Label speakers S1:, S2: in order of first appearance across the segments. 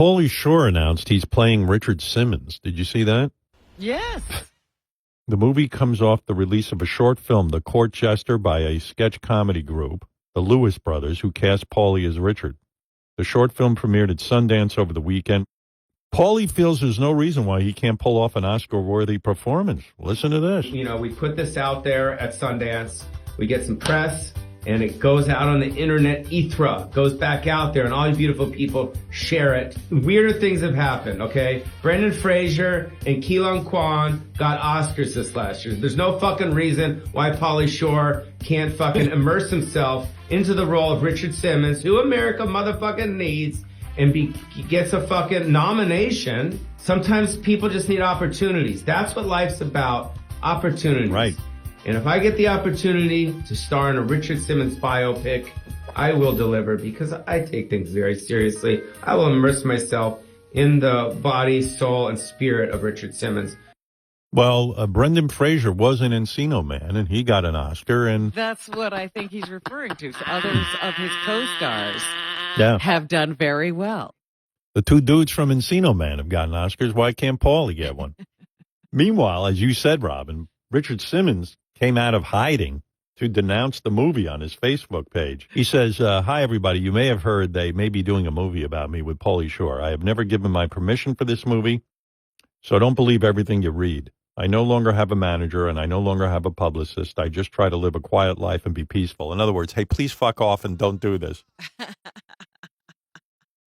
S1: Pauly Shore announced he's playing Richard Simmons. Did you see that?
S2: Yes.
S1: The movie comes off the release of a short film, The Court Jester, by a sketch comedy group, the Lewis Brothers, who cast Pauly as Richard. The short film premiered at Sundance over the weekend. Pauly feels there's no reason why he can't pull off an Oscar-worthy performance. Listen to this.
S3: You know, we put this out there at Sundance. We get some press, and it goes out on the internet ether, goes back out there, and all you beautiful people share it. Weirder things have happened, okay? Brendan Fraser and Keelan Kwan got Oscars this last year. There's no fucking reason why Pauly Shore can't fucking immerse himself into the role of Richard Simmons, who America motherfucking needs, and gets a fucking nomination. Sometimes people just need opportunities. That's what life's about, opportunities.
S1: Right.
S3: And if I get the opportunity to star in a Richard Simmons biopic, I will deliver because I take things very seriously. I will immerse myself in the body, soul, and spirit of Richard Simmons.
S1: Well, Brendan Fraser was in Encino Man, and he got an Oscar. And
S2: That's what I think he's referring to. So others of his co-stars
S1: yeah,
S2: have done very well.
S1: the two dudes from Encino Man have gotten Oscars. Why can't Pauly get one? Meanwhile, as you said, Robin, Richard Simmons came out of hiding to denounce the movie on his Facebook page. He says, hi, everybody. You may have heard they may be doing a movie about me with Pauly Shore. I have never given my permission for this movie, so don't believe everything you read. I no longer have a manager, and I no longer have a publicist. I just try to live a quiet life and be peaceful. In other words, hey, please fuck off and don't do this.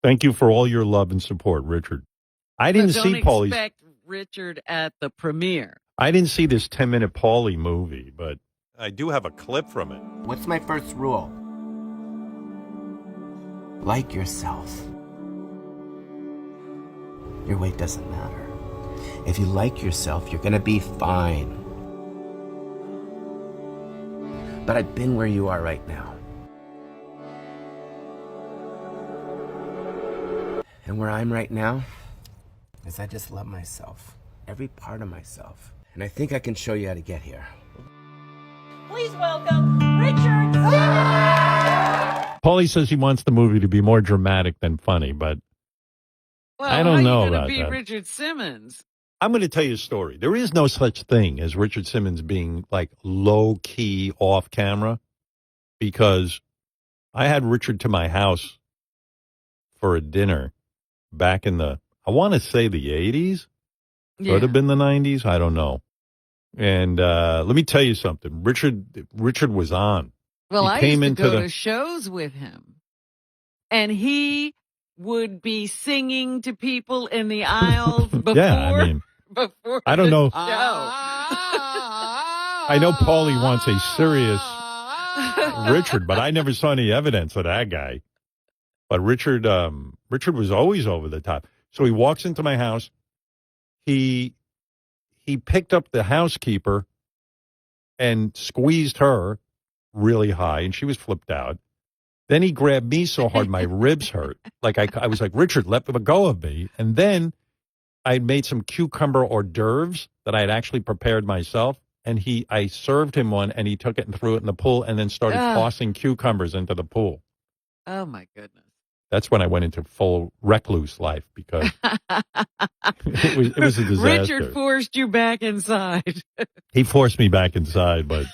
S1: Thank you for all your love and support, Richard. I didn't see
S2: Don't
S1: Pauly's.
S2: expect Richard at the premiere.
S1: I didn't see this 10-minute Pauly movie, but I do have a clip from it.
S4: What's my first rule? Like yourself. Your weight doesn't matter. If you like yourself, you're gonna be fine. But I've been where you are right now. And where I'm right now is I just love myself. Every part of myself. And I think I can show you how to get here.
S5: Please welcome Richard Simmons.
S1: Pauly says he wants the movie to be more dramatic than funny, but
S2: Well,
S1: I don't know
S2: how are you
S1: about
S2: going to
S1: that.
S2: be Richard Simmons?
S1: I'm going to tell you a story. There is no such thing as Richard Simmons being like low-key off camera, because I had Richard to my house for a dinner back in the, I want to say the 80s. Could have been the 90s. I don't know. And let me tell you something. Richard was on.
S2: Well,
S1: He
S2: I
S1: came
S2: used to
S1: into
S2: go to shows with him, and he would be singing to people in the aisles before.
S1: Yeah, I mean,
S2: before
S1: I don't
S2: the
S1: know.
S2: show.
S1: I know Pauly wants a serious Richard, but I never saw any evidence of that guy. But Richard was always over the top. So he walks into my house. He picked up the housekeeper and squeezed her really high, and she was flipped out. Then he grabbed me so hard my ribs hurt. Like I was like, Richard, let go of me. And then I made some cucumber hors d'oeuvres that I had actually prepared myself. And I served him one, and he took it and threw it in the pool, and then started tossing cucumbers into the pool.
S2: Oh, my goodness.
S1: That's when I went into full recluse life, because it was a disaster.
S2: Richard forced you back inside.
S1: He forced me back inside, but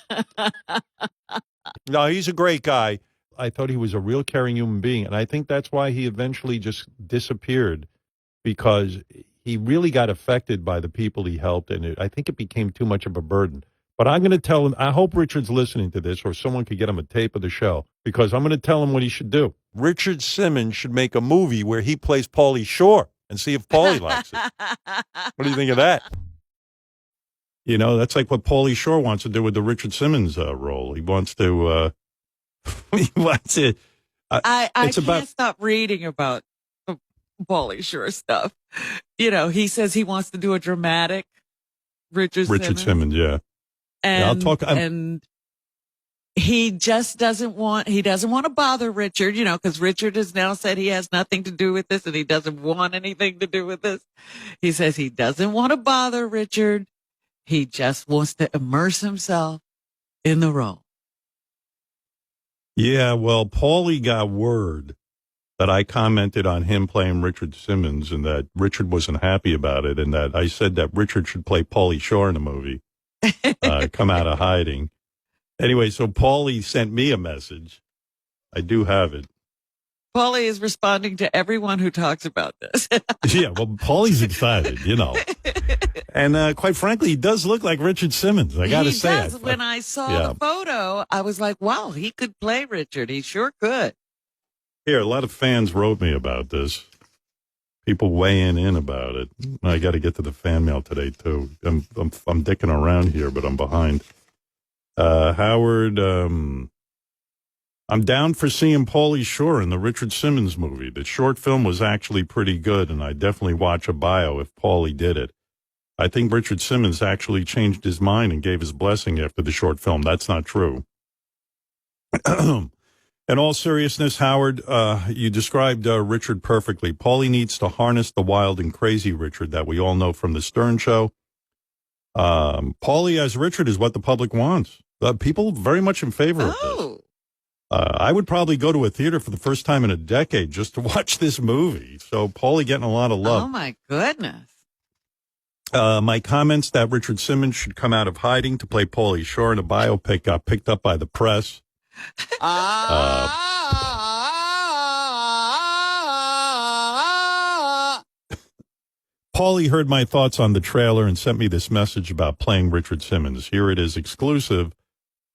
S1: no, he's a great guy. I thought he was a real caring human being, and I think that's why he eventually just disappeared, because he really got affected by the people he helped, and I think it became too much of a burden. But I'm going to tell him, I hope Richard's listening to this, or someone could get him a tape of the show, because I'm going to tell him what he should do. Richard Simmons should make a movie where he plays Pauly Shore and see if Pauly likes it. What do you think of that? You know, that's like what Pauly Shore wants to do with the Richard Simmons role. He wants to, he wants to.
S2: I can't stop reading about the Pauly Shore stuff. You know, he says he wants to do a dramatic Richard
S1: Simmons, yeah.
S2: And,
S1: I'll talk.
S2: And he just doesn't want to bother Richard, you know, because Richard has now said he has nothing to do with this, and he doesn't want anything to do with this. He says he doesn't want to bother Richard. He just wants to immerse himself in the role.
S1: Yeah, well, Pauly got word that I commented on him playing Richard Simmons and that Richard wasn't happy about it, and that I said that Richard should play Pauly Shore in a movie, come out of hiding. Anyway, so Pauly sent me a message. I do have it.
S2: Pauly is responding to everyone who talks about this.
S1: Yeah, well, Paulie's excited, you know. And quite frankly, he does look like Richard Simmons. I got to say.
S2: He does. When I saw the photo, I was like, wow, he could play Richard. He sure could.
S1: Here, a lot of fans wrote me about this. People weighing in about it. I got to get to the fan mail today, too. I'm dicking around here, but I'm behind. Howard, I'm down for seeing Pauly Shore in the Richard Simmons movie. The short film was actually pretty good, and I'd definitely watch a bio if Pauly did it. I think Richard Simmons actually changed his mind and gave his blessing after the short film. That's not true. In all seriousness, Howard, you described Richard perfectly. Pauly needs to harness the wild and crazy Richard that we all know from the Stern Show. Pauly as Richard is what the public wants. People very much in favor of this. I would probably go to a theater for the first time in a decade just to watch this movie. So Pauly getting a lot of love.
S2: Oh, my goodness.
S1: My comments that Richard Simmons should come out of hiding to play Pauly Shore in a biopic got picked up by the press. Pauly heard my thoughts on the trailer and sent me this message about playing Richard Simmons. Here it is, exclusive.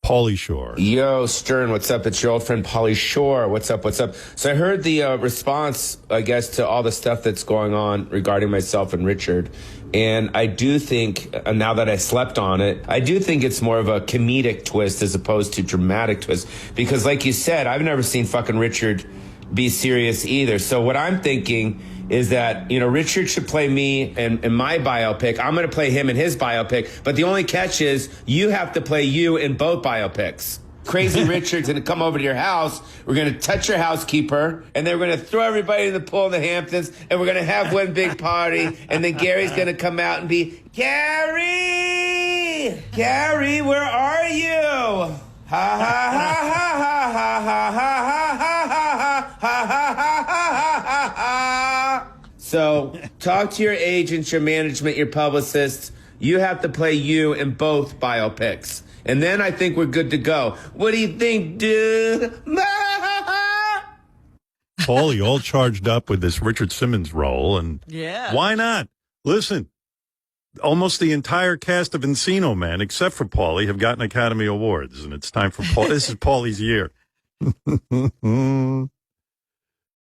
S1: Pauly Shore.
S4: Yo, Stern, what's up? It's your old friend Pauly Shore. What's up? What's up? So I heard the response, I guess, to all the stuff that's going on regarding myself and Richard. And I do think, now that I slept on it, I do think it's more of a comedic twist as opposed to dramatic twist. Because like you said, I've never seen fucking Richard be serious either. So what I'm thinking is that, you know, Richard should play me in my biopic. I'm going to play him in his biopic. But the only catch is you have to play you in both biopics. Crazy Richard's going to come over to your house. We're going to touch your housekeeper. And then we're going to throw everybody in the pool in the Hamptons. And we're going to have one big party. And then Gary's going to come out and be, Gary! Gary, where are you? Ha ha ha ha ha ha ha ha ha ha ha ha ha. So talk to your agents, your management, your publicists. You have to play you in both biopics. And then I think we're good to go. What do you think, dude?
S1: Pauly all charged up with this Richard Simmons role. And why not? Listen, almost the entire cast of Encino Man, except for Pauly, have gotten Academy Awards. And it's time for Paul. This is Pauly's year.